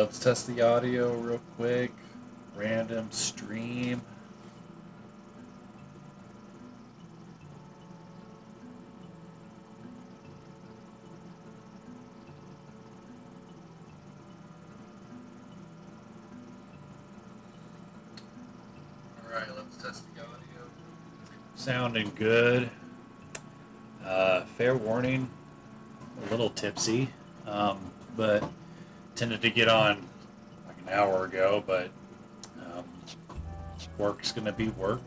let's test the audio real quick. Random stream. Alright, let's test the audio. Sounding good. Fair warning, a little tipsy, but tended to get on like an hour ago, but work's going to be work.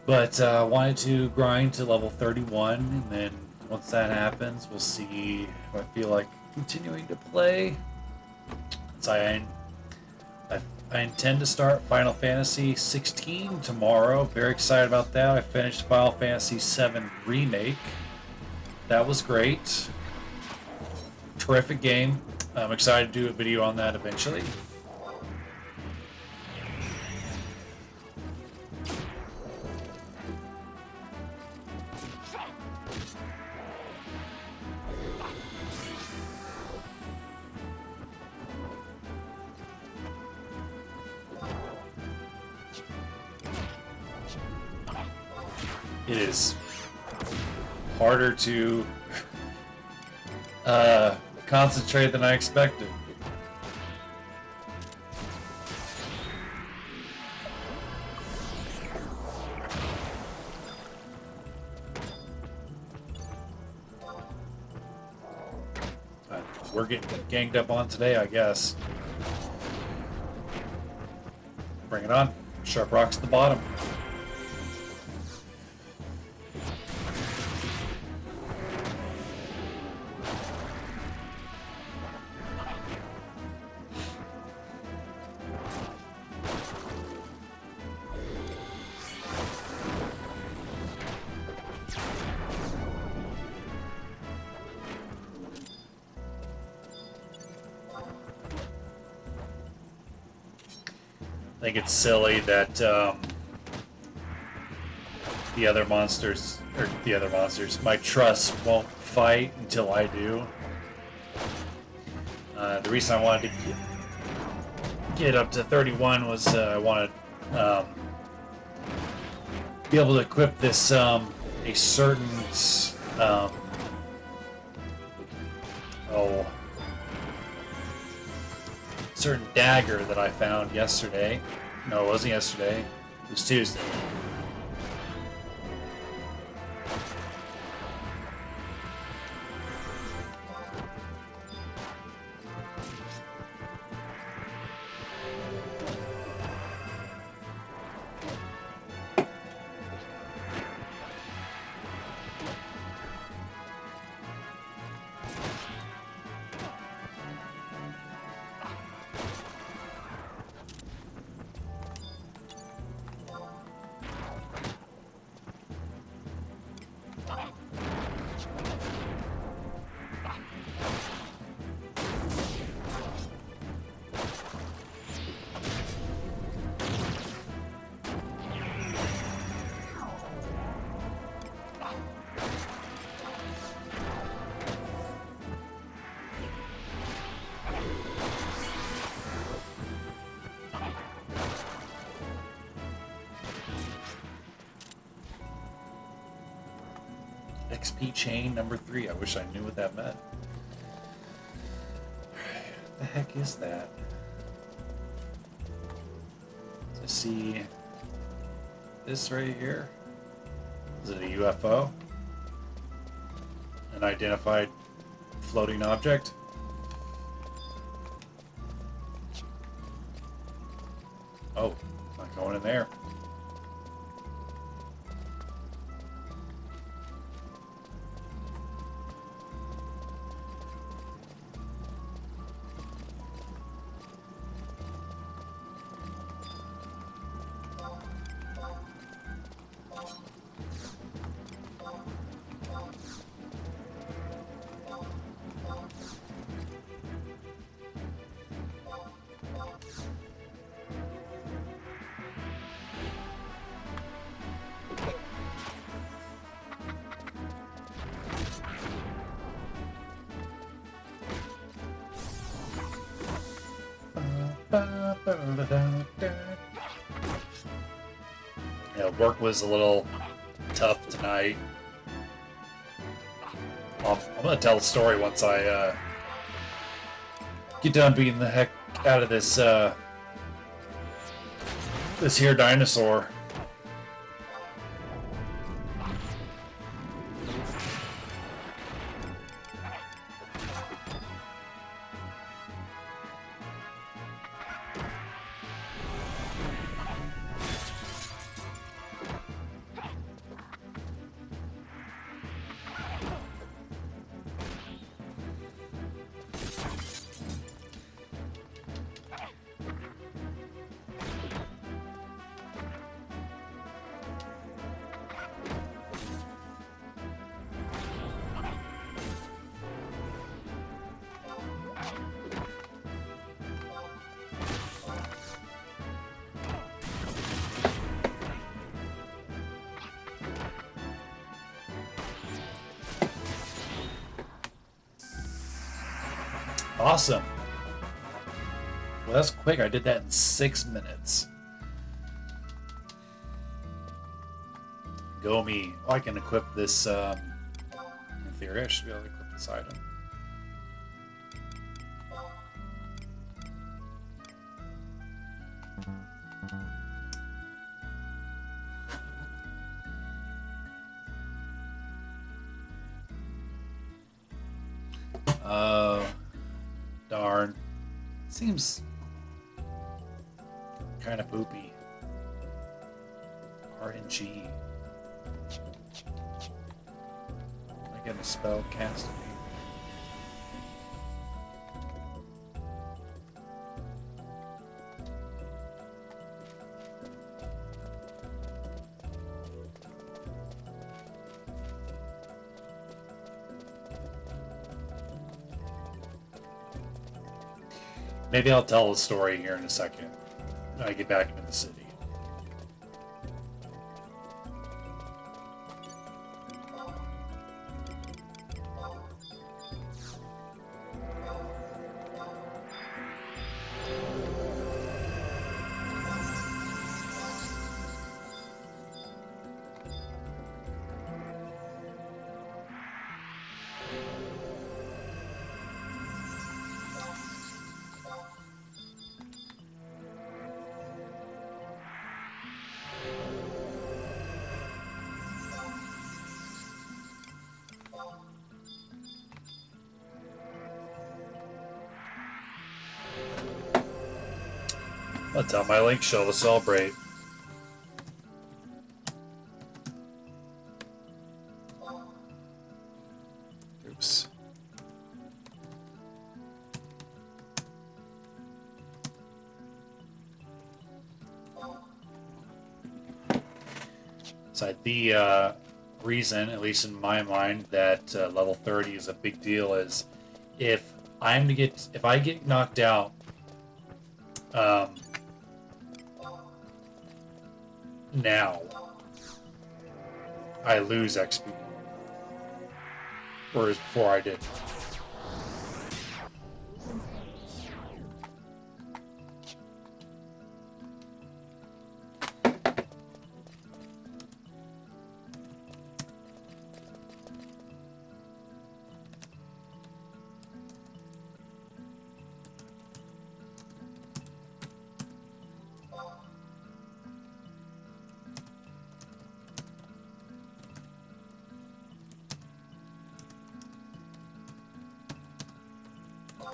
But wanted to grind to level 31, and then once that happens, we'll see if I feel like continuing to play. So I intend to start Final Fantasy 16 tomorrow. Very excited about that. I finished Final Fantasy 7 Remake. That was great. Terrific game. I'm excited to do a video on that eventually. It is harder to concentrate than I expected. We're getting ganged up on today, I guess. Bring it on. Sharp Rock's at the bottom. I think it's silly that my trusts won't fight until I do. The reason I wanted to get up to 31 was I wanted be able to equip this a certain certain dagger that I found yesterday. No, it wasn't yesterday. It was Tuesday. XP chain number 3. I wish I knew what that meant. What the heck is that? To see this right here. Is it a UFO? An identified floating object? Oh, not going in there. Yeah, work was a little tough tonight. I'm gonna tell the story once I get done beating the heck out of this this here dinosaur. Awesome. Well, that's quick. I did that in 6 minutes. Go me. Oh, I can equip this. In theory, I should be able to equip this item. Darn. Seems kind of poopy. RNG. I get a spell cast. Maybe I'll tell the story here in a second when I get back into the city. That's how my link show to celebrate. Oops. So the reason, at least in my mind, that level 30 is a big deal is if I get knocked out, now I lose XP, whereas before I did.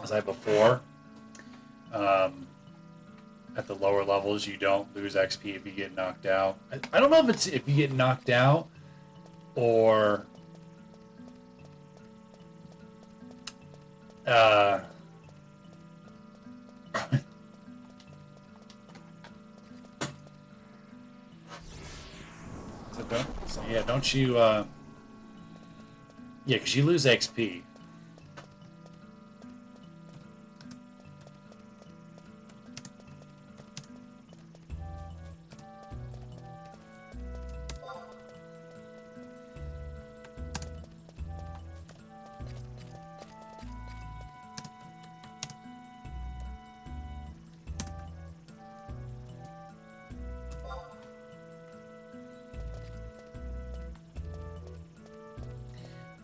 As I before, at the lower levels, you don't lose XP if you get knocked out. I don't know if it's if you get knocked out or don't you yeah, because you lose XP.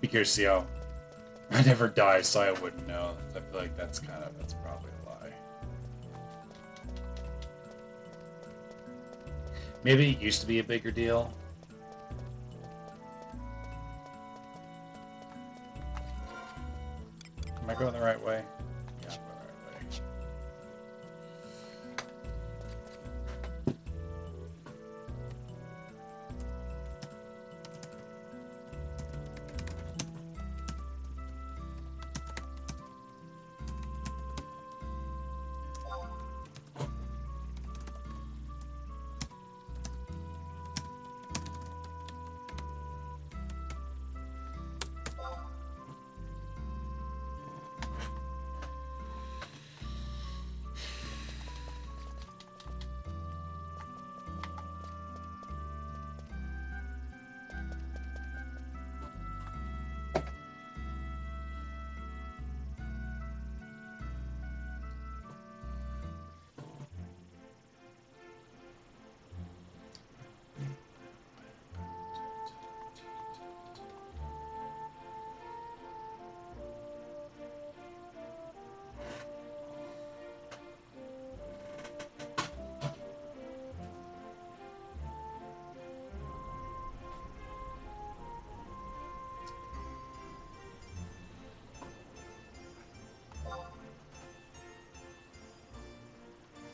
Be curious to see how. I never die, so I wouldn't know. I feel like that's probably a lie. Maybe it used to be a bigger deal. Am I going the right way? Yeah, I'm going the right way.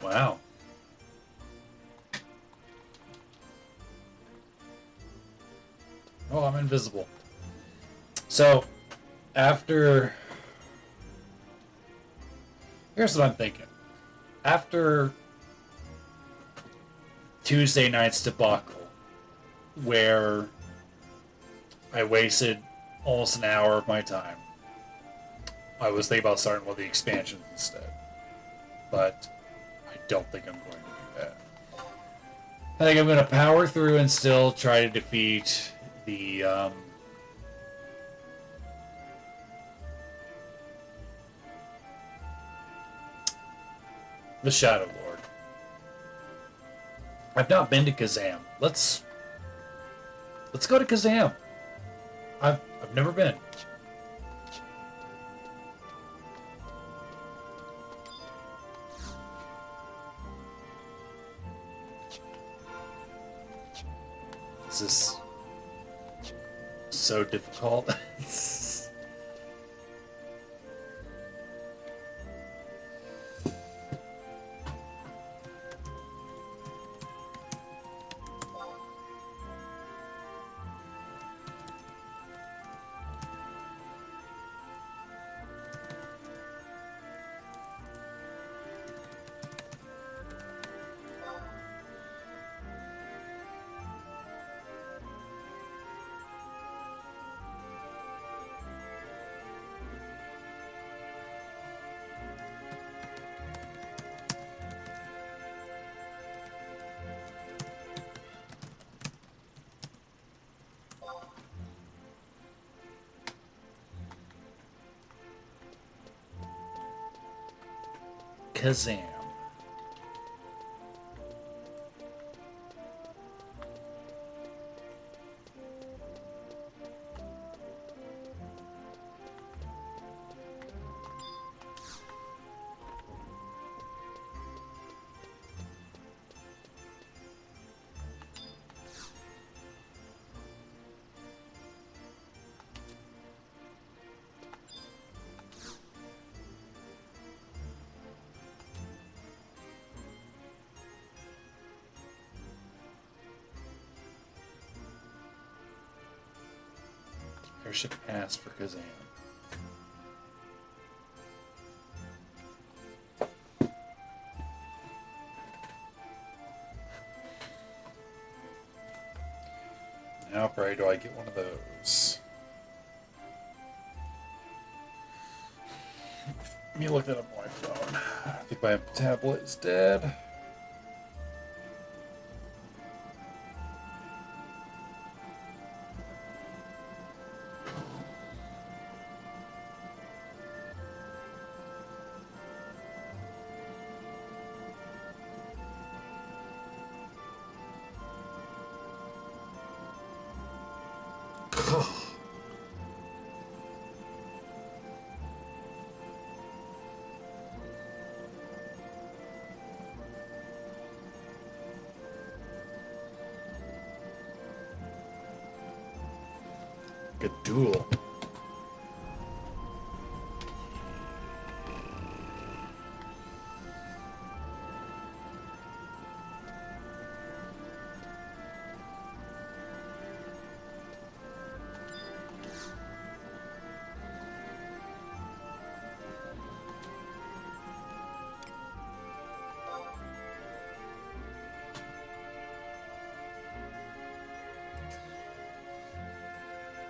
Wow. Oh, I'm invisible. So, after... Here's what I'm thinking. After Tuesday night's debacle, where I wasted almost an hour of my time, I was thinking about starting one of the expansions instead. But I don't think I'm going to do that. I think I'm going to power through and still try to defeat the Shadow Lord. I've not been to Kazam. Let's go to Kazam. I've never been. This is so difficult. Kazam. Airship pass for Kazam. How bright do I get one of those? Let me look that up on my phone. I think my tablet is dead. a duel.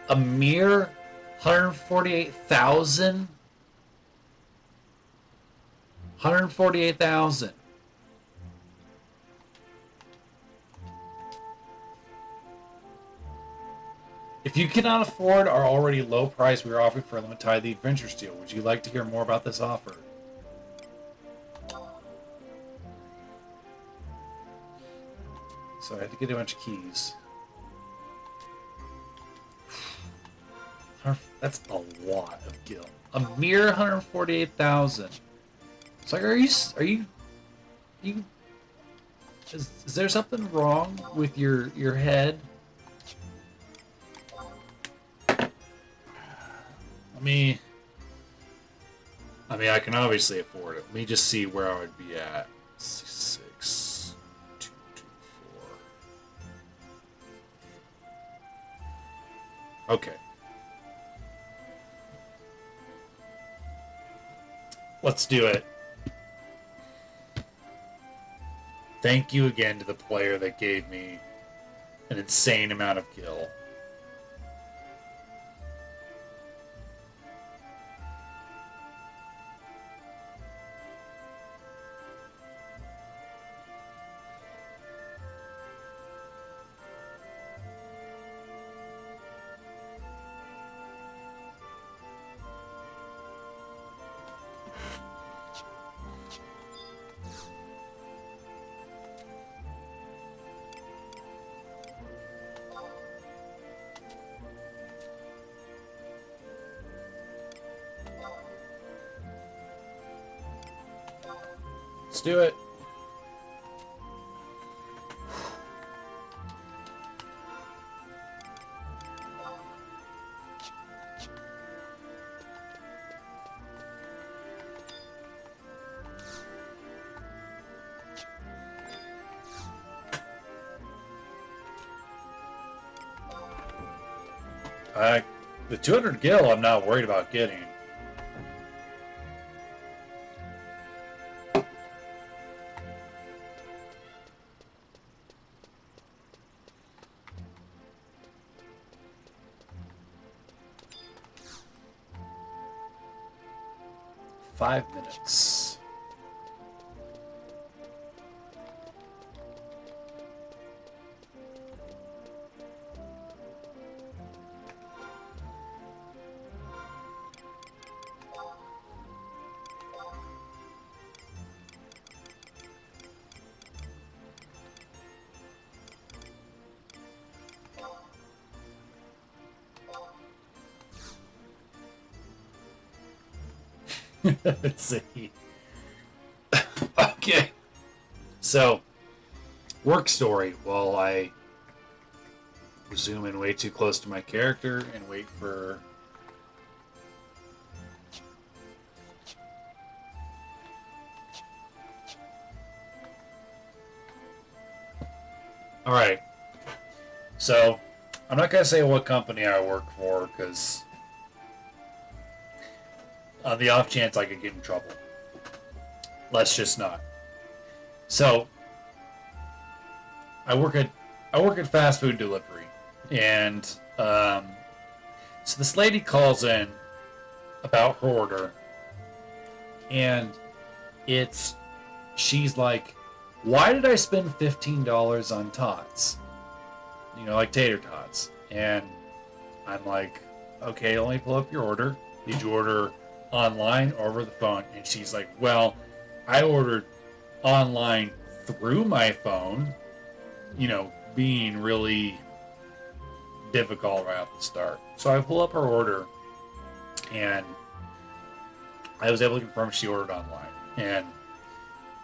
A mere 148,000. 148,000. If you cannot afford our already low price we are offering for Elementai the Adventure Steel, would you like to hear more about this offer? So I had to get a bunch of keys. That's a lot of gil. A mere 148,000. It's like, are you is there something wrong with your head? I can obviously afford it. Let me just see where I would be at. 6, 2, 2, 4. Okay. Let's do it. Thank you again to the player that gave me an insane amount of gil. Let's do it. The 200 gil I'm not worried about getting. Five minutes. Let's see. Okay. So, work story. While I zoom in way too close to my character and wait for... Alright. So, I'm not going to say what company I work for, because on the off chance I could get in trouble. Let's just not. So, I work at fast food delivery, and so this lady calls in about her order, and she's like, "Why did I spend $15 on tots? You know, like tater tots?" And I'm like, "Okay, let me pull up your order. Did you order online or over the phone?" And she's like, "Well, I ordered online through my phone," you know, being really difficult right off the start. So I pull up her order, and I was able to confirm she ordered online. And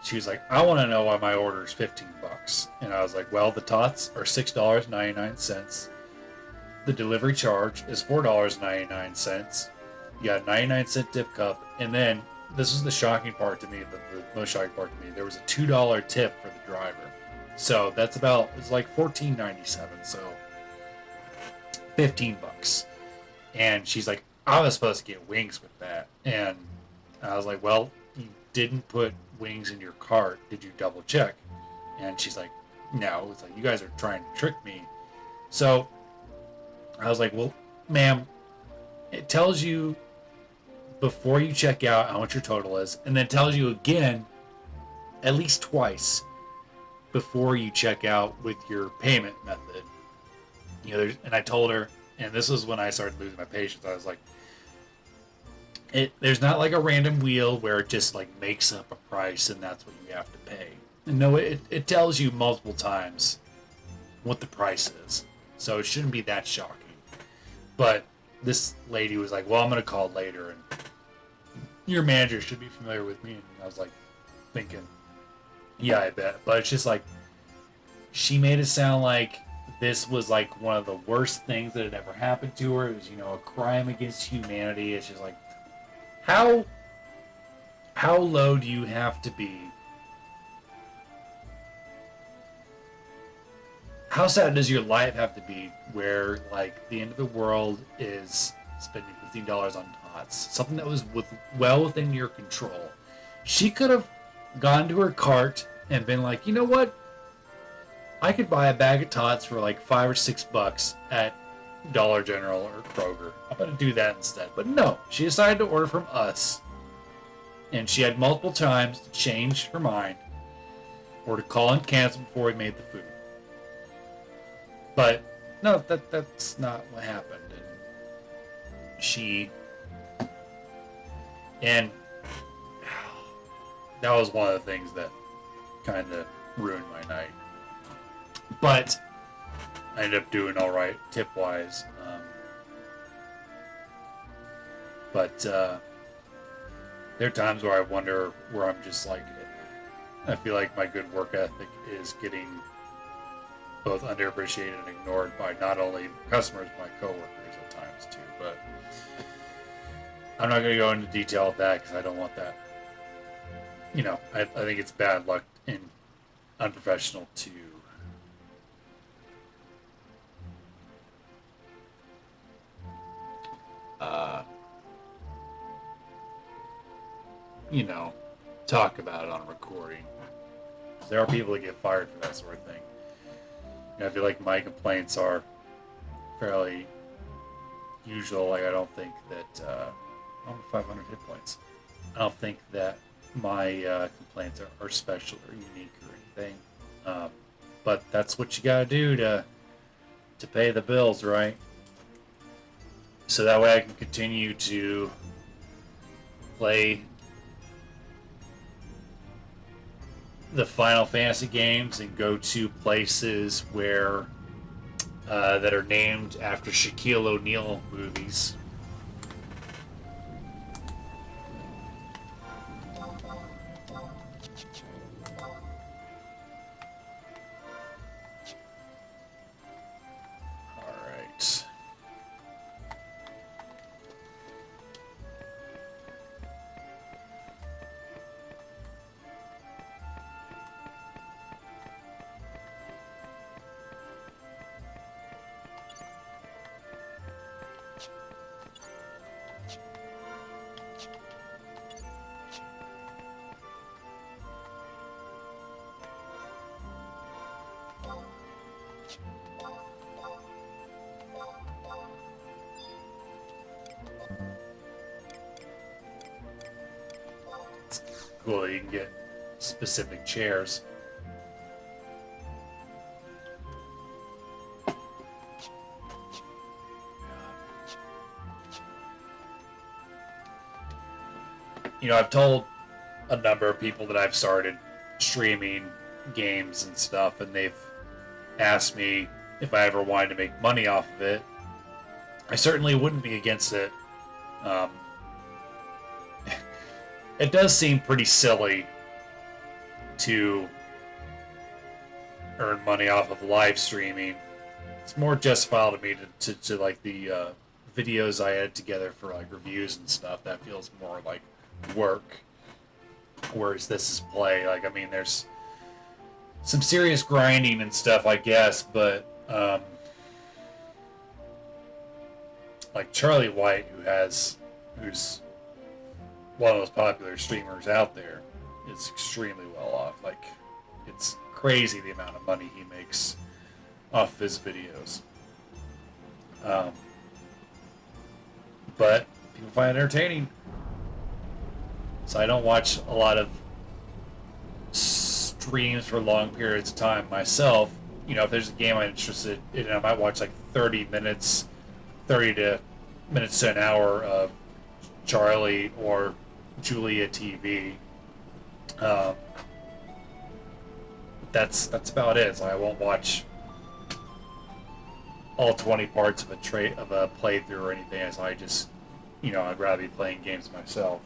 she was like, "I want to know why my order is $15." And I was like, "Well, the tots are $6.99. the delivery charge is $4.99. You got a 99-cent tip cup, and then this was the shocking part to me. The most shocking part to me, there was a $2 tip for the driver. So that's it's like $14.97. So $15. And she's like, I was supposed to get wings with that, and I was like, well, you didn't put wings in your cart. Did you double check? And she's like, no. It's like, you guys are trying to trick me. So I was like, well, ma'am, it tells you before you check out how much your total is, and then tells you again at least twice before you check out with your payment method. And I told her, and this was when I started losing my patience. I was like, there's not like a random wheel where it just like makes up a price and that's what you have to pay. And no, it tells you multiple times what the price is. So it shouldn't be that shocking. But this lady was like, well, I'm going to call later, and your manager should be familiar with me. And I was like thinking, yeah, I bet. But it's just like, she made it sound like this was like one of the worst things that had ever happened to her. It was, a crime against humanity. It's just like, how low do you have to be? How sad does your life have to be where, like, the end of the world is spending $15 on tots? Something that was well within your control. She could have gone to her cart and been like, you know what? I could buy a bag of tots for like $5 or $6 at Dollar General or Kroger. I'm going to do that instead. But no, she decided to order from us. And she had multiple times to change her mind or to call and cancel before we made the food. But no, that's not what happened. And that was one of the things that kind of ruined my night. But I ended up doing all right tip-wise. But there are times where I wonder where I'm just like, I feel like my good work ethic is getting both underappreciated and ignored by not only customers, but my coworkers at times too. But I'm not going to go into detail of that because I don't want that. I think it's bad luck and unprofessional to talk about it on a recording. There are people that get fired for that sort of thing. I feel like my complaints are fairly usual. Like, I don't think that I'm 500 hit points. I don't think that my complaints are special or unique or anything. But that's what you gotta do to pay the bills, right? So that way I can continue to play the Final Fantasy games and go to places where that are named after Shaquille O'Neal movies. All right. Cool, you can get specific chairs. I've told a number of people that I've started streaming games and stuff, and they've asked me if I ever wanted to make money off of it. I certainly wouldn't be against it. It does seem pretty silly to earn money off of live streaming it's more justifiable to me to like the videos I edit together for like reviews and stuff. That feels more like work, whereas this is play. Like, I mean, there's some serious grinding and stuff, I guess, but like Charlie White, who's one of the most popular streamers out there, is extremely well off. Like, it's crazy the amount of money he makes off of his videos. But people find it entertaining. So I don't watch a lot of streams for long periods of time myself. You know, if there's a game I'm interested in, I might watch like 30 minutes to an hour of Charlie or Julia TV. That's about it. So I won't watch all 20 parts of a playthrough or anything. So I just, you know, I'd rather be playing games myself.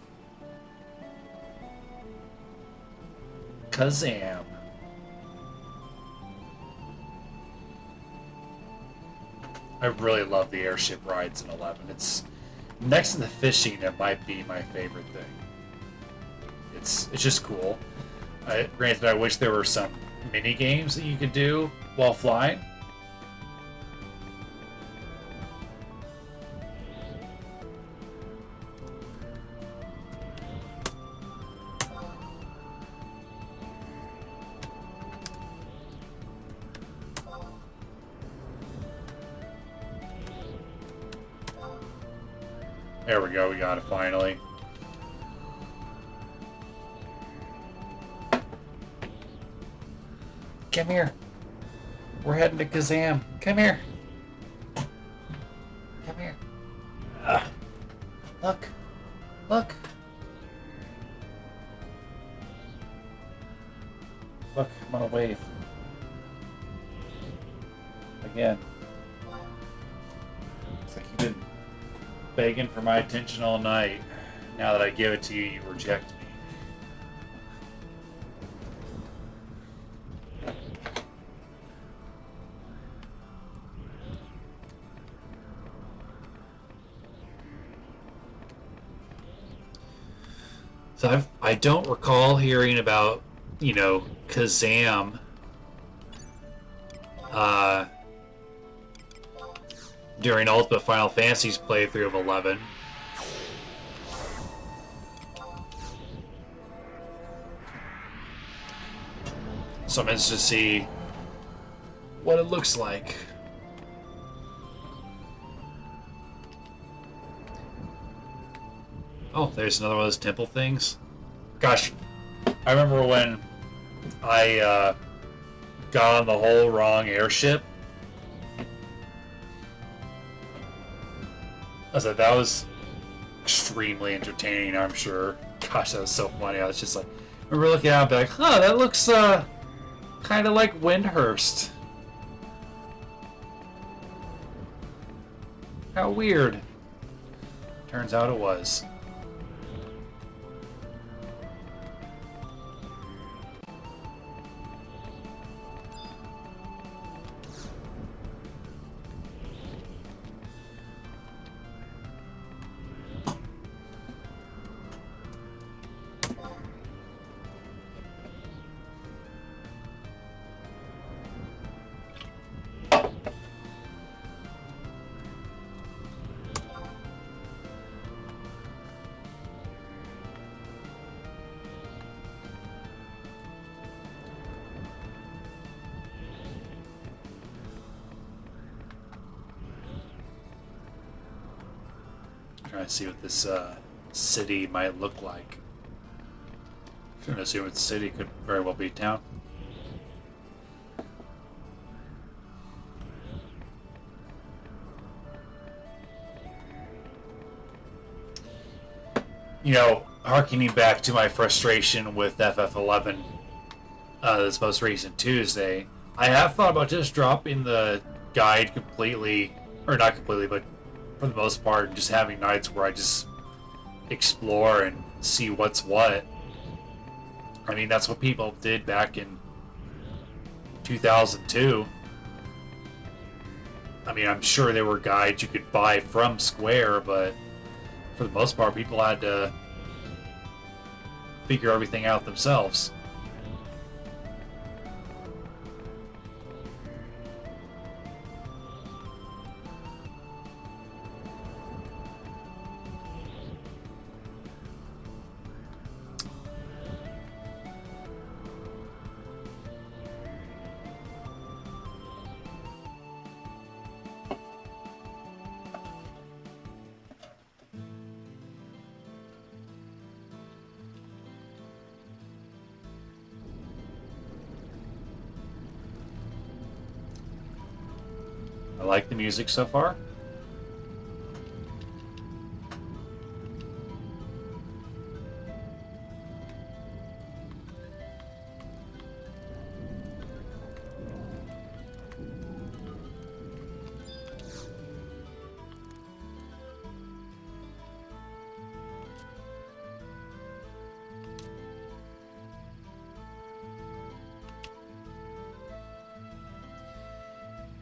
Kazam. I really love the airship rides in 11. It's next to the fishing. It might be my favorite thing. It's just cool. Granted, I wish there were some mini games that you could do while flying. There we go, we got it finally. Come here. We're heading to Kazam. Come here. Come here. Look. Look. Look, I'm gonna wave. Again. Looks like you've been begging for my attention all night. Now that I give it to you, you reject me. So I don't recall hearing about, you know, Kazam during Ultimate Final Fantasy's playthrough of 11. So I'm interested to see what it looks like. Oh, there's another one of those temple things. Gosh, I remember when I got on the whole wrong airship. I was like, that was extremely entertaining, I'm sure. Gosh, that was so funny. I was just like, I remember looking at it and be like, huh, that looks kind of like Windhurst. How weird. Turns out it was. Trying to see what this city might look like. Trying to see what the city could very well be town. You know, harkening back to my frustration with FF11 this most recent Tuesday, I have thought about just dropping the guide completely, or not completely, but for the most part, just having nights where I just explore and see what's what. I mean, that's what people did back in 2002. I mean, I'm sure there were guides you could buy from Square, but for the most part, people had to figure everything out themselves. I like the music so far.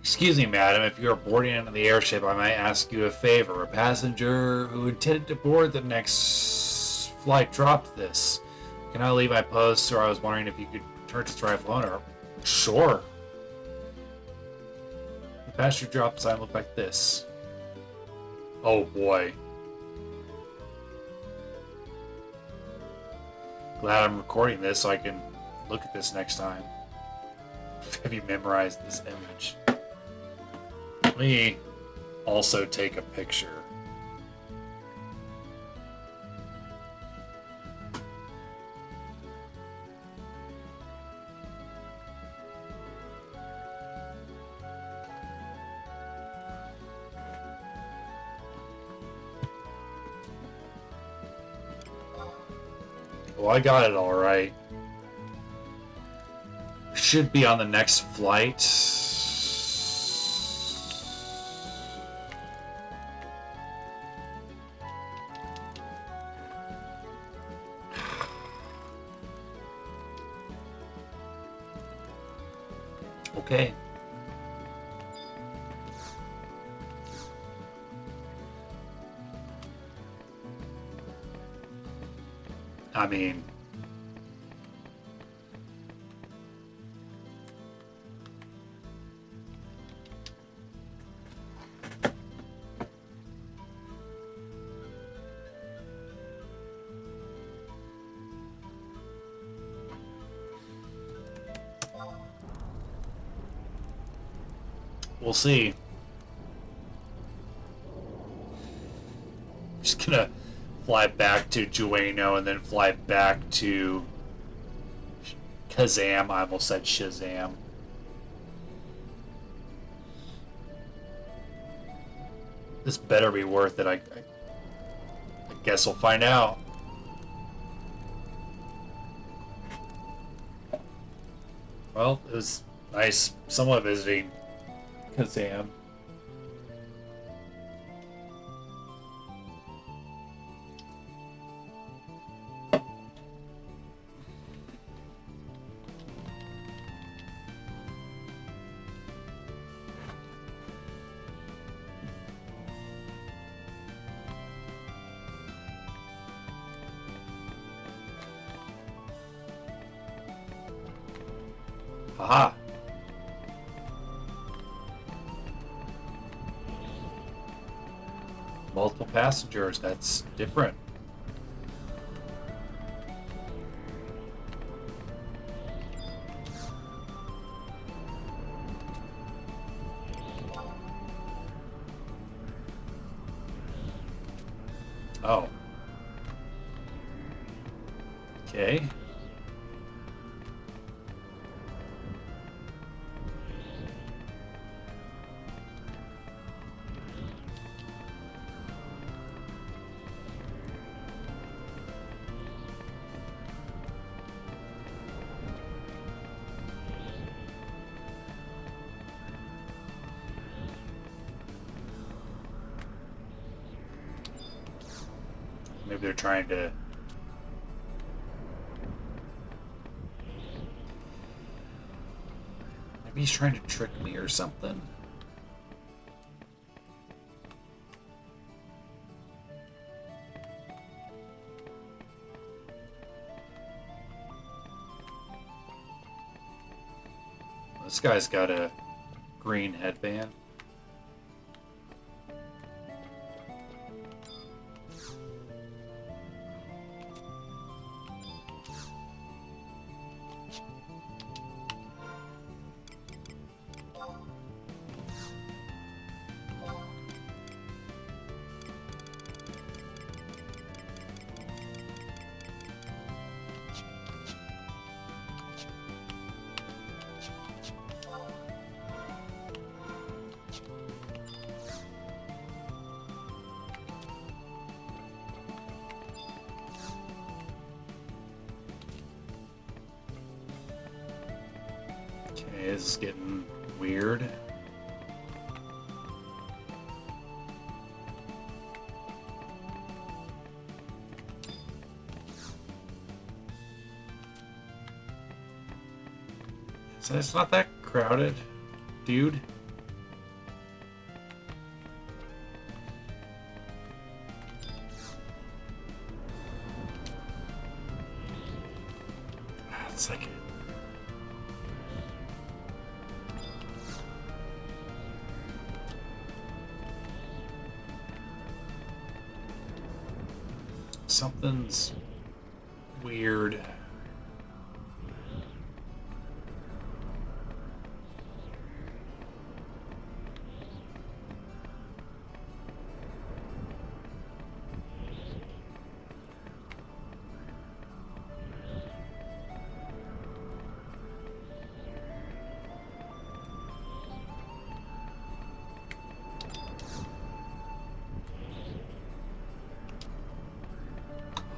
Excuse me, madam, if you are boarding into the airship, I might ask you a favor. A passenger who intended to board the next flight dropped this. Can I leave my post, or I was wondering if you could return to its rightful owner? Sure. The passenger drop sign looked like this. Oh boy. Glad I'm recording this so I can look at this next time. Have you memorized this image? Let me also take a picture. Well, I got it all right. Should be on the next flight. Okay. I mean, we'll see. Just gonna fly back to Juano and then fly back to Kazam. I almost said Shazam. This better be worth it. I guess we'll find out. Well, it was nice somewhat visiting Kazam. Haha. Multiple passengers, that's different. Oh. Okay. Maybe they're trying to... Maybe he's trying to trick me or something. This guy's got a green headband. Okay, this is getting weird. So it's not that crowded, dude. It's like something's weird.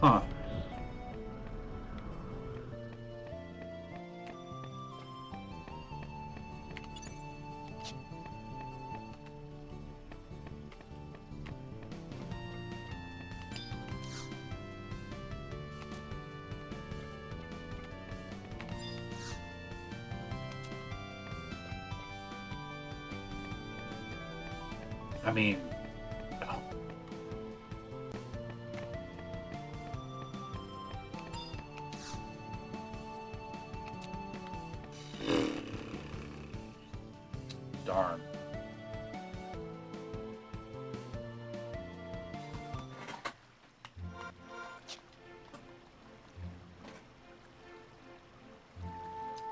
Huh. I mean, oh. Darn.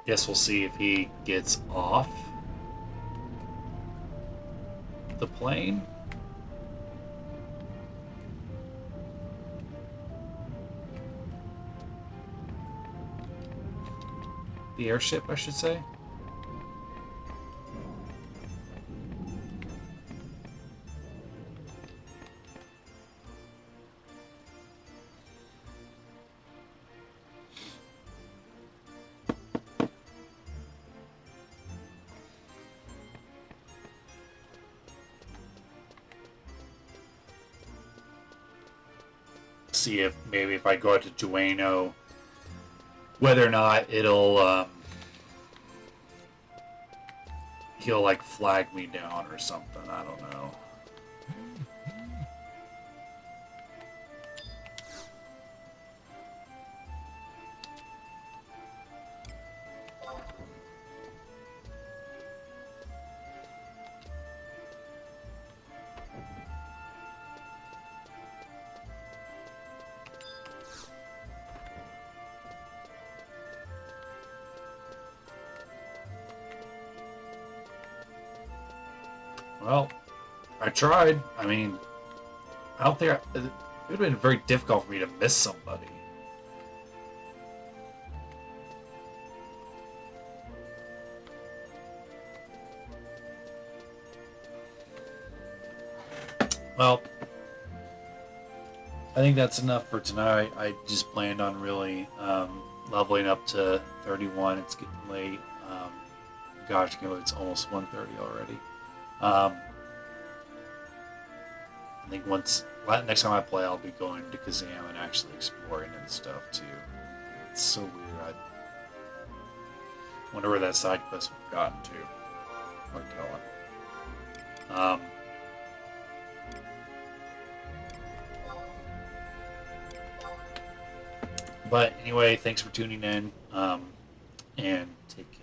Guess we'll see if he gets off the plane. The airship, I should say. See if maybe if I go out to Dueno, whether or not it'll he'll like flag me down or something. I don't know. Well, I tried. I mean, I don't think it would have been very difficult for me to miss somebody. Well, I think that's enough for tonight. I just planned on really leveling up to 31. It's getting late. Gosh, it's almost 1:30 already. I think next time I play, I'll be going to Kazam and actually exploring and stuff too. It's so weird. I wonder where that side quest we've gotten to. Hard telling. But anyway, thanks for tuning in, and take care.